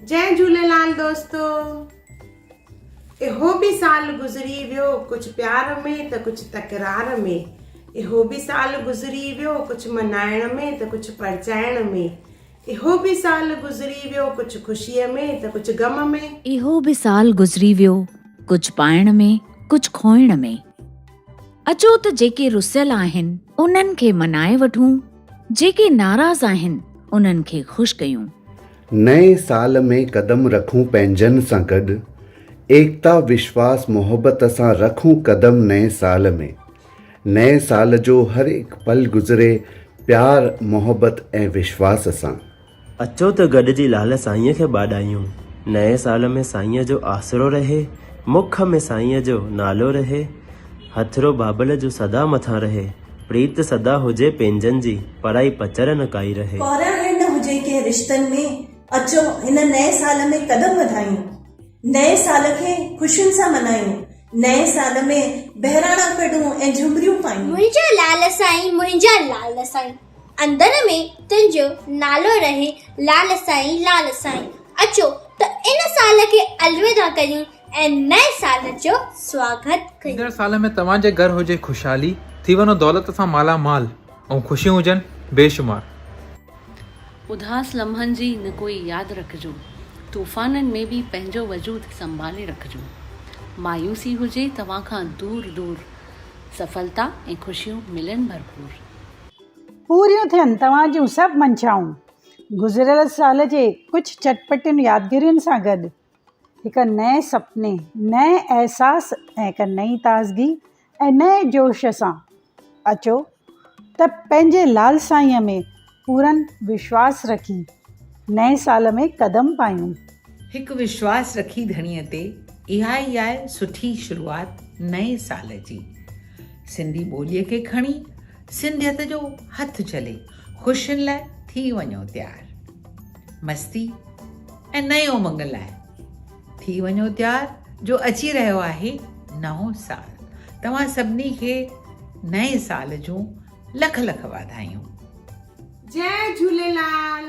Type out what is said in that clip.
जय झूलेलाल दोस्तों। इहो भी साल गुज़री वियो, कुछ प्यार में त कुछ तकरार में। इहो भी साल गुज़री वियो, कुछ मनाइण में त कुछ परचाइण में। इहो भी साल गुज़री वियो, कुछ खुशीअ में त कुछ गम में। इहो भी साल गुज़री वियो, कुछ पाइण में कुछ खोइण में। अचो त जेके रुसियल आहिनि उन्हनि खे मनाए वठूं, जेके नाराज़ आहिनि उन्हनि खे ख़ुशि कयूं। नए साल में कदम रखूं पंहिंजनि सां गॾु, एकता विश्वास मोहब्बत सां रखूं कदम नए साल में। नए साल जो हर एक पल गुज़रे प्यार मोहब्बत ऐं विश्वास सां। अचो त गॾिजी लाल साईंअ खे ॿाॾायूं। नए साल में साईंअ जो आसरो रहे, मुख में साईंअ जो नालो रहे, हथरो बाबल जो सदा मथां रहे, प्रीत सदा हुजे पंहिंजनि जी, पढ़ाई पचर न काई रहे। कौरण न हुजे के रिश्तनि में, अचो हिन नए साल में कदम वधायूं। नए साल खे खुशियुनि सां मनायूं। नए साल में बहिराणा कढूं ऐं झुमरियूं पायूं। मुंहिंजा लाल साईं अंदर में तुंहिंजो नालो रहे, लाल साईं। अचो त इन साल खे अलविदा कयूं ऐं नए साल जो स्वागत कयूं। ईंदड़ साल में तव्हांजे घर हुजे खुशहाली, थी वञो दौलत सां माला माल ऐं ख़ुशियूं हुजनि बेशुमार। उदास लम्हनि जी न कोई यादि रखिजो, तूफ़ाननि में बि पंहिंजो वजूद संभाले रखिजो। मायूसी हुजे तव्हां खां दूर दूर, सफलता ऐं ख़ुशियूं मिलनि भरपूर। पूरियूं थियनि तव्हां जूं सभु मंशाऊं, गुज़िरियल साल जे कुझु चटपटियुनि यादगिरियुनि सां गॾु हिकु नए सपने, नए अहसास ऐं हिकु नई ताज़गी ऐं नए जोश सां अचो त पंहिंजे लाल साईंअ में पूरनि विश्वास रखी नए साल में कदम पायूं। हिकु विश्वास रखी धणीअ ते, इहा ई आहे सुठी शुरूआति नए साल जी। सिंधी ॿोलीअ खे खणी सिंधियत जो हथु चले, ख़ुशियुनि लाइ थी वञो तयारु। मस्ती ऐं नए उमंग लाइ थी वञो तयारु, जो अची रहियो आहे नओं साल। तव्हां सभिनी खे नए साल जूं लख लख वाधायूं। जय झूलेलाल।